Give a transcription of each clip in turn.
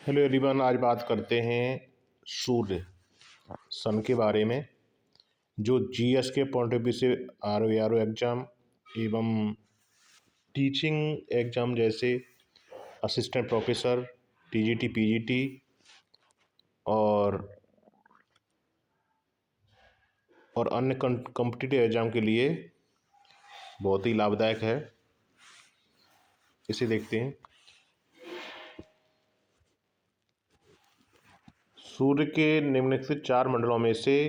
Hello everyone, आज बात करते हैं सूर्य सन के बारे में। जो जीएस के पॉइंट ऑफ व्यू से आर ओ एग्ज़ाम एवं टीचिंग एग्ज़ाम जैसे असिस्टेंट प्रोफेसर, टीजीटी, पीजीटी और अन्य कॉम्पिटिटिव एग्ज़ाम के लिए बहुत ही लाभदायक है। इसे देखते हैं। सूर्य के निम्नलिखित 4 मंडलों में से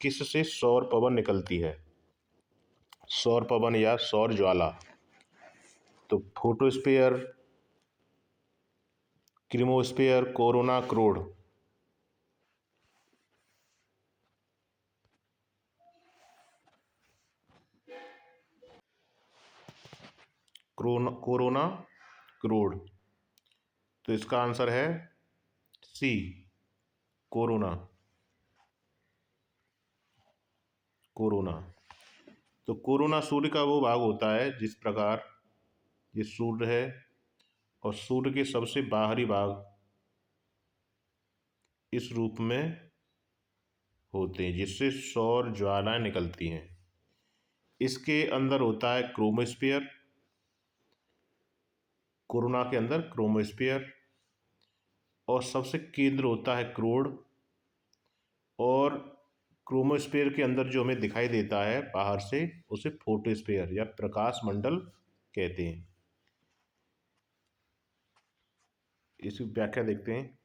किससे सौर पवन निकलती है? सौर पवन या सौर ज्वाला। तो फोटोस्फीयर, क्रोमोस्फीयर, कोरोना, क्रोड। कोरोना, क्रोड। तो इसका आंसर है सी, कोरोना। कोरोना। तो कोरोना सूर्य का वो भाग होता है जिस प्रकार ये सूर्य है और सूर्य के सबसे बाहरी भाग इस रूप में होते हैं जिससे सौर ज्वालाएं निकलती हैं। इसके अंदर होता है क्रोमोस्फीयर, कोरोना के अंदर क्रोमोस्फीयर, और सबसे केंद्र होता है क्रोड। और क्रोमोस्फीयर के अंदर जो हमें दिखाई देता है बाहर से उसे फोटोस्फीयर या प्रकाश मंडल कहते हैं। इसकी व्याख्या देखते हैं।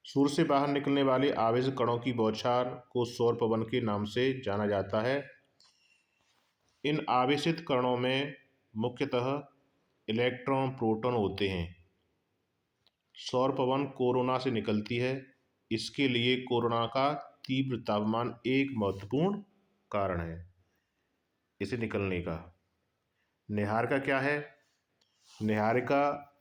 सूर्य से बाहर निकलने वाले आवेश कणों की बौछार को सौर पवन के नाम से जाना जाता है। इन आवेशित कणों में मुख्यतः इलेक्ट्रॉन, प्रोटॉन होते हैं। सौर पवन कोरोना से निकलती है। इसके लिए कोरोना का तीव्र तापमान एक महत्वपूर्ण कारण है इसे निकलने का। निहारिका क्या है? निहारिका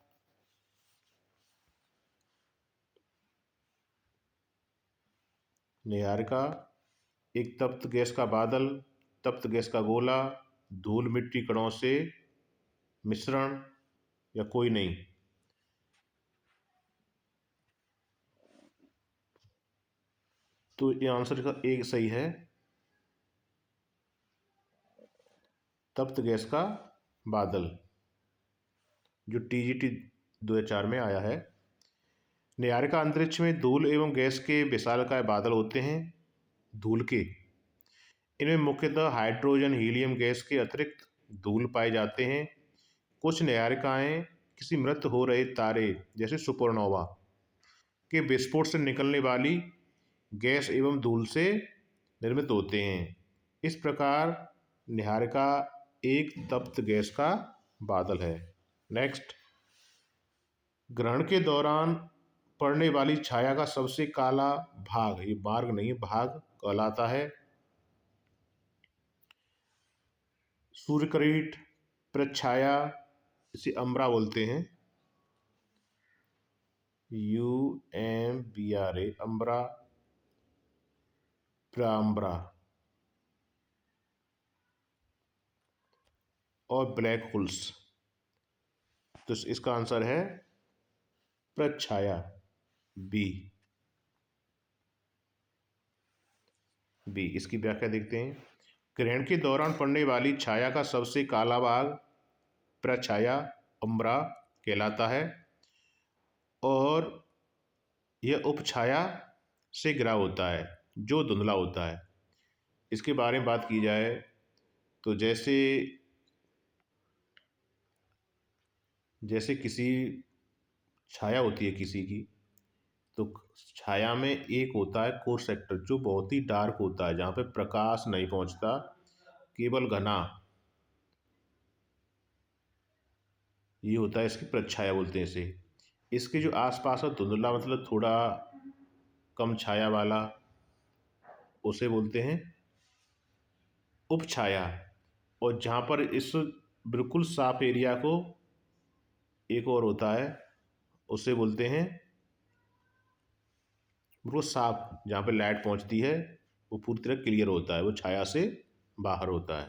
निहारिका एक तप्त गैस का बादल, तप्त गैस का गोला, धूल मिट्टी कणों से मिश्रण या कोई नहीं। तो ये आंसर का एक सही है, तप्त गैस का बादल, जो टीजीटी 2004 में आया है। निहारिका अंतरिक्ष में धूल एवं गैस के विशालकाय बादल होते हैं। धूल के इनमें मुख्यतः हाइड्रोजन, हीलियम गैस के अतिरिक्त धूल पाए जाते हैं। कुछ निहारिकाएं किसी मृत हो रहे तारे जैसे सुपरनोवा के विस्फोट से निकलने वाली गैस एवं धूल से निर्मित होते हैं। इस प्रकार निहारिका एक तप्त गैस का बादल है। नेक्स्ट, ग्रहण के दौरान पड़ने वाली छाया का सबसे काला भाग, ये मार्ग नहीं भाग कहलाता है सूर्यकरीट, प्रच्छाया, इसे अम्बरा बोलते हैं। UMBRA, अम्बरा, प्राम्बरा। और ब्लैक होल्स। तो इसका आंसर है प्रच्छाया, बी। इसकी व्याख्या देखते हैं। ग्रहण के दौरान पड़ने वाली छाया का सबसे काला भाग प्रच्छाया, अम्बरा कहलाता है और यह उपछाया से घिरा होता है जो धुंधला होता है। इसके बारे में बात की जाए तो जैसे किसी छाया होती है किसी की, तो छाया में एक होता है कोर सेक्टर जो बहुत ही डार्क होता है, जहाँ पे प्रकाश नहीं पहुँचता, केवल घना, ये होता है इसकी प्रच्छाया बोलते हैं इसे। इसके जो आसपास है धुंधला, मतलब थोड़ा कम छाया वाला, उसे बोलते हैं उपछाया। और जहाँ पर इस बिल्कुल साफ एरिया को एक और होता है उसे बोलते हैं, वो साफ जहाँ पे लाइट पहुँचती है वो पूरी तरह क्लियर होता है, वो छाया से बाहर होता है।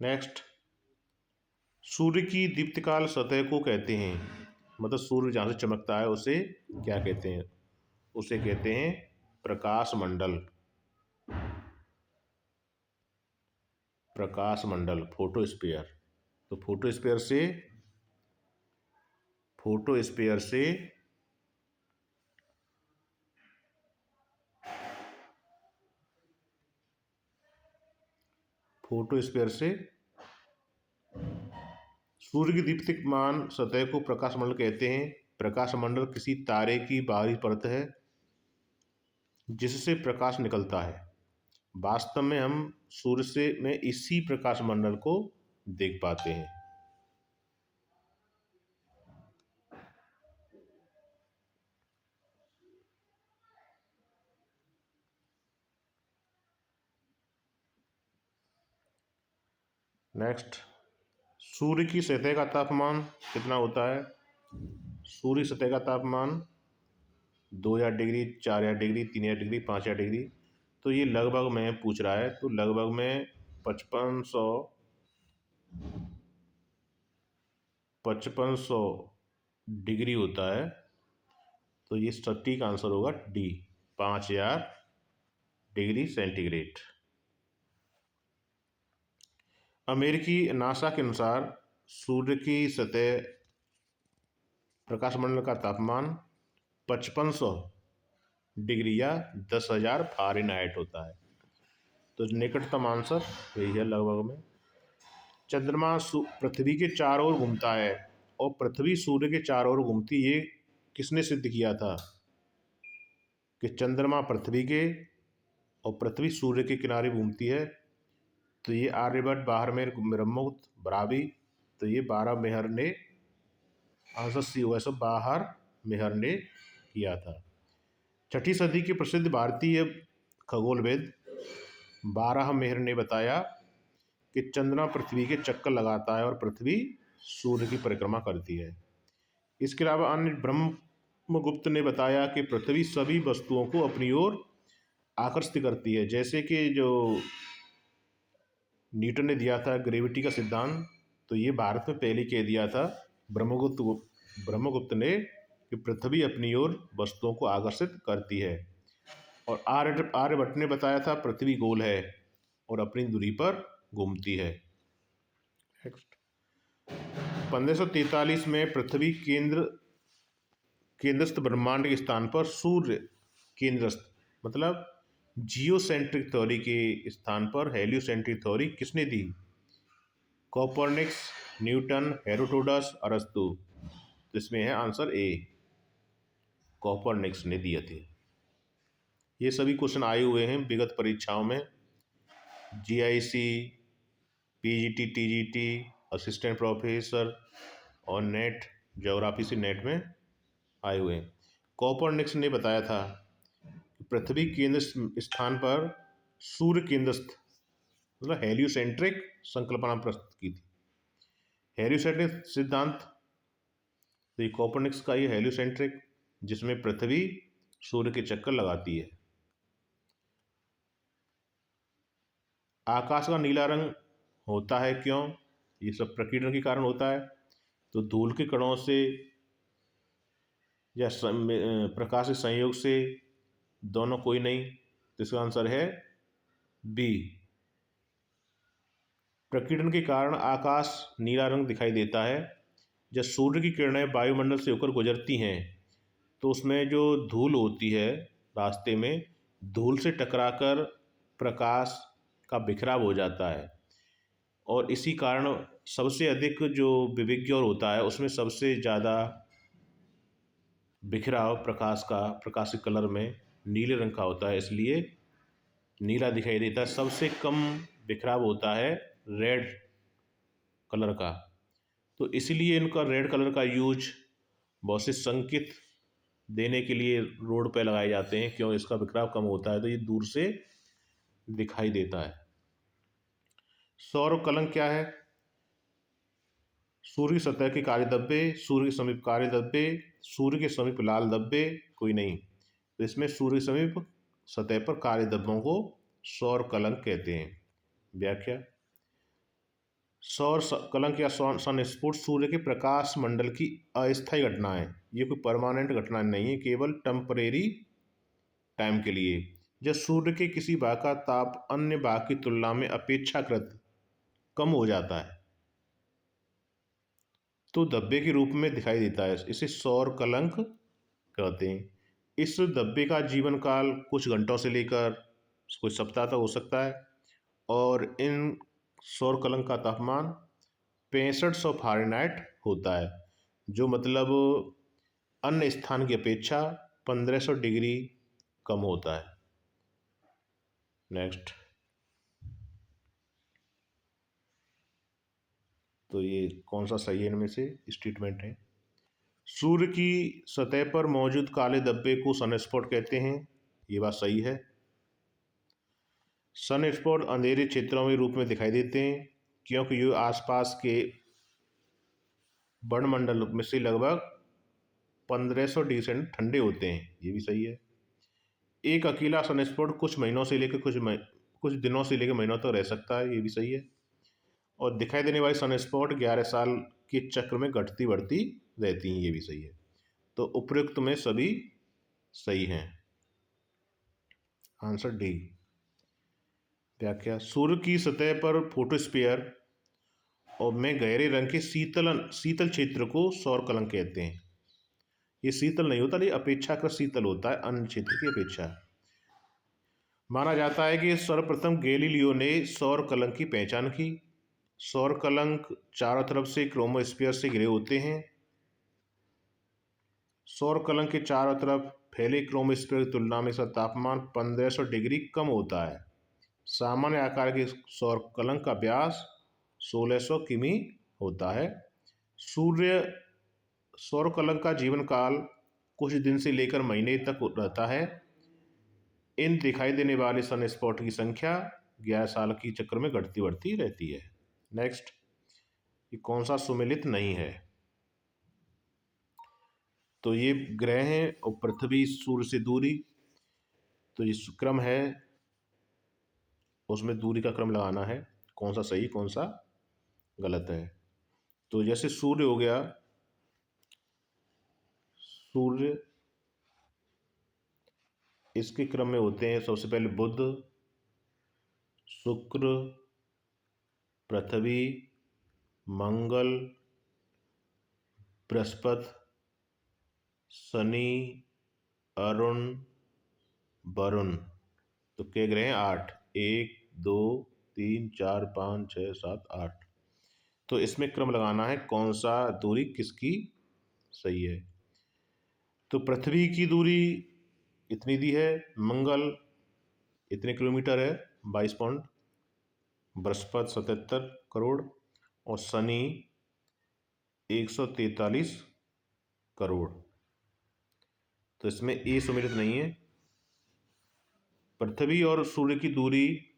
नेक्स्ट, सूर्य की दीप्तिकाल सतह को कहते हैं, मतलब सूर्य जहाँ से चमकता है उसे क्या कहते हैं? उसे कहते हैं प्रकाश मंडल। प्रकाश मंडल, फोटोस्फीयर। तो फोटोस्फीयर से फोटोस्फीयर से सूर्य की दीप्तिमान सतह को प्रकाशमंडल कहते हैं। प्रकाशमंडल किसी तारे की बाहरी परत है जिससे प्रकाश निकलता है। वास्तव में हम सूर्य से में इसी प्रकाशमंडल को देख पाते हैं। नेक्स्ट, सूर्य की सतह का तापमान कितना होता है? सूर्य सतह का तापमान 2000 डिग्री, 4000 डिग्री, 3000 डिग्री, 5000 डिग्री। तो ये लगभग में पूछ रहा है, तो लगभग में 5500 डिग्री होता है। तो ये सटीक आंसर होगा डी, 5000 डिग्री सेंटीग्रेड। अमेरिकी नासा के अनुसार सूर्य की सतह प्रकाशमंडल का तापमान 5500 डिग्री या 10,000 फ़ारेनहाइट होता है। तो निकटतम आंसर यही है लगभग में। चंद्रमा पृथ्वी के चारों ओर घूमता है और पृथ्वी सूर्य के चारों ओर घूमती, ये किसने सिद्ध किया था? कि चंद्रमा पृथ्वी के और पृथ्वी सूर्य के किनारे घूमती है। तो ये आर्यभट्ट, बारहमेर, ब्रह्मगुप्त, बराबी। तो ये बारहमेहर ने, आंसर सी हुआ, सब बारहमेहर ने किया था। 6ठी सदी के प्रसिद्ध भारतीय खगोलविद बारहमेहर ने बताया कि चंद्रमा पृथ्वी के चक्कर लगाता है और पृथ्वी सूर्य की परिक्रमा करती है। इसके अलावा अन्य ब्रह्मगुप्त ने बताया कि पृथ्वी सभी वस्तुओं को अपनी ओर आकर्षित करती है। जैसे कि जो न्यूटन ने दिया था ग्रेविटी का सिद्धांत, तो ये भारत में पहले कह दिया था ब्रह्मगुप्त ने कि पृथ्वी अपनी ओर वस्तुओं को आकर्षित करती है। और आर्यभट्ट ने बताया था पृथ्वी गोल है और अपनी दूरी पर घूमती है। नेक्स्ट, 1543 में पृथ्वी केंद्रस्थ ब्रह्मांड के स्थान पर सूर्य केंद्रस्थ, मतलब जियोसेंट्रिक थ्योरी के स्थान पर हेलियोसेंट्रिक थ्योरी किसने दी? कोपरनिकस, न्यूटन, हेरोडोटस, अरस्तु। तो इसमें है आंसर ए, कोपरनिकस ने दिए थे। ये सभी क्वेश्चन आए हुए हैं विगत परीक्षाओं में, GIC, PGT, TGT, assistant professor और नेट, ज्योग्राफी से नेट में आए हुए हैं। कोपरनिकस ने बताया था कि पृथ्वी केंद्र स्थान पर सूर्य केंद्रस्थ, मतलब हेलियोसेंट्रिक संकल्पना प्रस्तुत की थी। हेलियोसेंट्रिक सिद्धांत, तो ये कोपरनिकस का ये हेलियोसेंट्रिक, जिसमें पृथ्वी सूर्य के चक्कर लगाती है। आकाश का नीला रंग होता है क्यों? ये सब प्रकीर्णन के कारण होता है। तो धूल के कणों से या प्रकाश के संयोग से, दोनों कोई नहीं। तो इसका आंसर है बी, प्रकीर्णन के कारण आकाश नीला रंग दिखाई देता है। जब सूर्य की किरणें वायुमंडल से होकर गुजरती हैं तो उसमें जो धूल होती है रास्ते में, धूल से टकराकर प्रकाश का बिखराव हो जाता है। और इसी कारण सबसे अधिक जो विविग्योर होता है उसमें सबसे ज़्यादा बिखराव प्रकाश का, प्रकाश के कलर में नीले रंग का होता है, इसलिए नीला दिखाई देता है। सबसे कम बिखराव होता है रेड कलर का। तो इसलिए इनका रेड कलर का यूज बहुत से संकेत देने के लिए रोड पे लगाए जाते हैं, क्यों? इसका बिखराव कम होता है तो ये दूर से दिखाई देता है। सौर कलंक क्या है? सूर्य की सतह के काले धब्बे, सूर्य के समीप काले धब्बे, सूर्य के समीप लाल धब्बे, कोई नहीं। तो इसमें सूर्य के समीप सतह पर काले धब्बों को सौर कलंक कहते हैं। व्याख्या, कलंक या सनस्फोट सूर्य के प्रकाश मंडल की अस्थायी घटना है। ये कोई परमानेंट घटना नहीं है, केवल टेम्परेरी टाइम के लिए। जब सूर्य के किसी भाग का ताप अन्य भाग की तुलना में अपेक्षाकृत कम हो जाता है तो धब्बे के रूप में दिखाई देता है, इसे सौर कलंक कहते हैं। इस धब्बे का जीवन काल कुछ घंटों से लेकर कुछ सप्ताह तक हो सकता है और इन सौर कलंक का तापमान 6500 फ़ारेनहाइट होता है, जो मतलब अन्य स्थान की अपेक्षा 1500 डिग्री कम होता है। नेक्स्ट, तो ये कौन सा सही है इनमें से स्टेटमेंट है? सूर्य की सतह पर मौजूद काले धब्बे को सनस्पॉट कहते हैं, ये बात सही है। सनस्पॉट अंधेरे क्षेत्रों में रूप में दिखाई देते हैं क्योंकि ये आसपास के वर्णमंडल में से लगभग 1500 डिग्री सेंटीग्रेड ठंडे होते हैं, ये भी सही है। एक अकेला सनस्पॉट कुछ महीनों से लेकर कुछ दिनों से लेकर महीनों तक रह सकता है, ये भी सही है। और दिखाई देने वाली सनस्पॉट 11 साल के चक्र में घटती बढ़ती रहती हैं, ये भी सही है। तो उपयुक्त में सभी सही हैं। Answer D. व्याख्या, सूर्य की सतह पर फोटोस्फीयर और में गहरे रंग के शीतल क्षेत्र को सौर कलंक कहते हैं। ये शीतल नहीं होता, ये अपेक्षाकृत शीतल होता है अन्य क्षेत्र की अपेक्षा। माना जाता है कि सर्वप्रथम गैलीलियो ने सौर कलंक की पहचान की। सौर कलंक चारों तरफ से क्रोमोस्फीयर से घिरे होते हैं। सौर कलंक के चारों तरफ फैले क्रोमोस्फीयर की तुलना में इसका तापमान 1500 डिग्री कम होता है। सामान्य आकार के सौर कलंक का व्यास 1600 किमी होता है। सौर कलंक का जीवन काल कुछ दिन से लेकर महीने तक रहता है। इन दिखाई देने वाले सनस्पॉट की संख्या 11 साल की चक्र में घटती बढ़ती रहती है। नेक्स्ट, ये कौन सा सुमेलित नहीं है? तो ये ग्रह हैं और पृथ्वी सूर्य से दूरी, तो ये क्रम है, उसमें दूरी का क्रम लगाना है, कौन सा सही कौन सा गलत है। तो जैसे सूर्य हो गया, सूर्य इसके क्रम में होते हैं सबसे पहले बुध, शुक्र, पृथ्वी, मंगल, बृहस्पति, शनि, अरुण, वरुण। तो क्या ग्रह हैं? 8। 1 2 3 4 5 6 7 8। तो इसमें क्रम लगाना है कौन सा दूरी किसकी सही है। तो पृथ्वी की दूरी इतनी दी है, मंगल इतने किलोमीटर है 22 पॉइंट, बृहस्पति 77 करोड़ और शनि 143 करोड़। तो इसमें ए सम्मिलित नहीं है। पृथ्वी और सूर्य की दूरी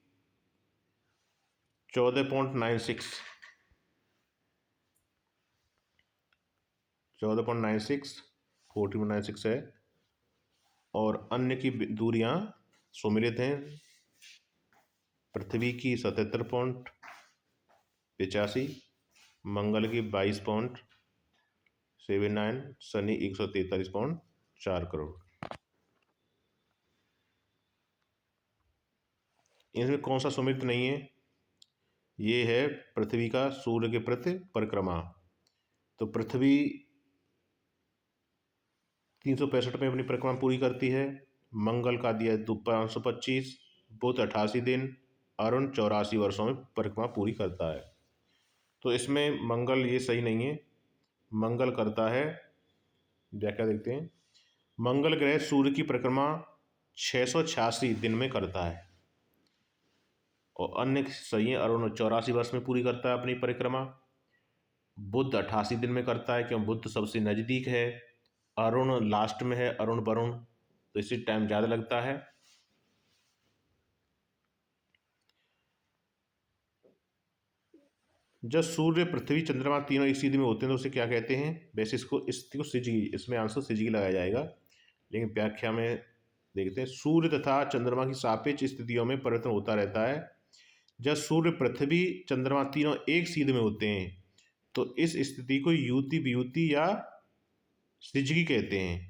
14.96 14.96 है और अन्य की दूरियां सम्मिलित हैं। पृथ्वी की 77.85, मंगल की 22.79, शनि 143.4 करोड़। इनमें कौन सा सम्मिलित नहीं है? ये है पृथ्वी का सूर्य के प्रति परिक्रमा। तो पृथ्वी 365 में अपनी परिक्रमा पूरी करती है। मंगल का दिया 525, बुध 88 दिन, अरुण 84 वर्षों में परिक्रमा पूरी करता है। तो इसमें मंगल ये सही नहीं है। मंगल करता है, व्याख्या देखते हैं, मंगल ग्रह सूर्य की परिक्रमा 686 दिन में करता है और अन्य सही है। अरुण 84 वर्ष में पूरी करता है अपनी परिक्रमा। बुध 88 दिन में करता है क्यों बुध सबसे नज़दीक है, अरुण लास्ट में है, अरुण वरुण, तो इसी टाइम ज़्यादा लगता है। जब सूर्य पृथ्वी चंद्रमा तीनों एक सीधी में होते हैं तो उसे क्या कहते हैं? वैसे इसको सिजगी, इसमें आंसर सिजगी लगाया जाएगा, लेकिन व्याख्या में देखते हैं। सूर्य तथा चंद्रमा की सापेक्ष स्थितियों में परिवर्तन होता रहता है, जब सूर्य, पृथ्वी, चंद्रमा तीनों एक सीध में होते हैं तो इस स्थिति को युति वियुति या सिजगी कहते हैं।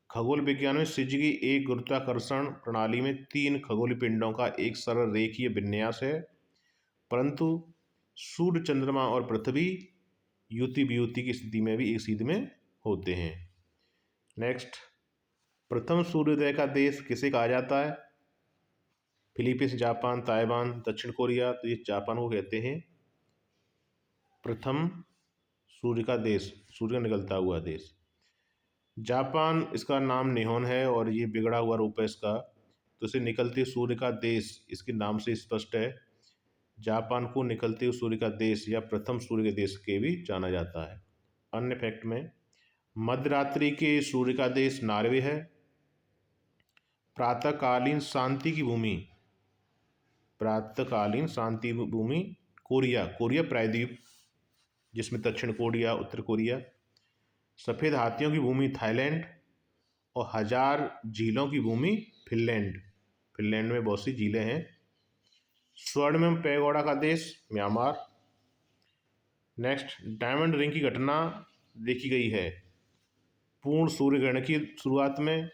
खगोल विज्ञान में सिजगी एक गुरुत्वाकर्षण प्रणाली में तीन खगोलीय पिंडों का एक सरल रेखीय विन्यास है, परंतु सूर्य, चंद्रमा और पृथ्वी युति वियुति की स्थिति में भी एक सीध में होते हैं। नेक्स्ट, प्रथम सूर्योदय का देश किसे कहा जाता है? फिलीपींस, जापान, ताइवान, दक्षिण कोरिया। तो ये जापान को कहते हैं प्रथम सूर्य का देश, सूर्य निकलता हुआ देश। जापान, इसका नाम निहोन है और ये बिगड़ा हुआ रूप है इसका, तो इसे निकलते सूर्य का देश इसके नाम से स्पष्ट है। जापान को निकलते हुए सूर्य का देश या प्रथम सूर्य के देश के भी जाना जाता है। अन्य फैक्ट में मध्यरात्रि के सूर्य का देश नॉर्वे है। प्रातःकालीन शांति की भूमि, प्रातःकालीन शांति भूमि कोरिया, कोरिया प्रायद्वीप जिसमें दक्षिण कोरिया, उत्तर कोरिया। सफ़ेद हाथियों की भूमि थाईलैंड और हजार झीलों की भूमि फिनलैंड, फिनलैंड में बहुत सी झीलें हैं। स्वर्णिम पैगोडा का देश म्यांमार। नेक्स्ट, डायमंड रिंग की घटना देखी गई है पूर्ण सूर्य ग्रहण की शुरुआत में,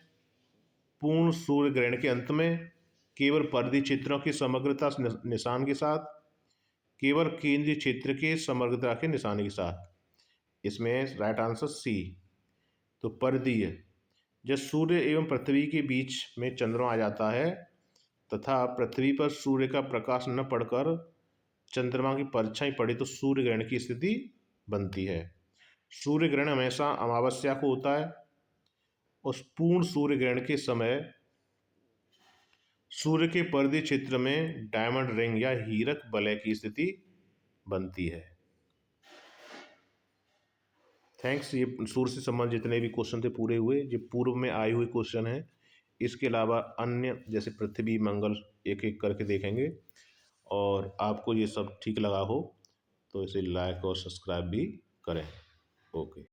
पूर्ण सूर्य ग्रहण के अंत में, केवल परिधि क्षेत्रों की समग्रता निशान के साथ, केवल केंद्रीय क्षेत्र के समग्रता के निशान के साथ। इसमें राइट आंसर सी। तो परिधीय, जब सूर्य एवं पृथ्वी के बीच में चंद्रमा आ जाता है तथा पृथ्वी पर सूर्य का प्रकाश न पड़कर चंद्रमा की परछाई पड़े तो सूर्य ग्रहण की स्थिति बनती है। सूर्य ग्रहण हमेशा अमावस्या को होता है। उस पूर्ण सूर्य ग्रहण के समय सूर्य के परिधि क्षेत्र में डायमंड रिंग या हीरक वलय की स्थिति बनती है। थैंक्स। ये सूर्य से संबंधित जितने भी क्वेश्चन थे पूरे हुए, ये पूर्व में आए हुए क्वेश्चन हैं। इसके अलावा अन्य जैसे पृथ्वी, मंगल एक एक करके देखेंगे, और आपको ये सब ठीक लगा हो तो इसे लाइक और सब्सक्राइब भी करें। ओके।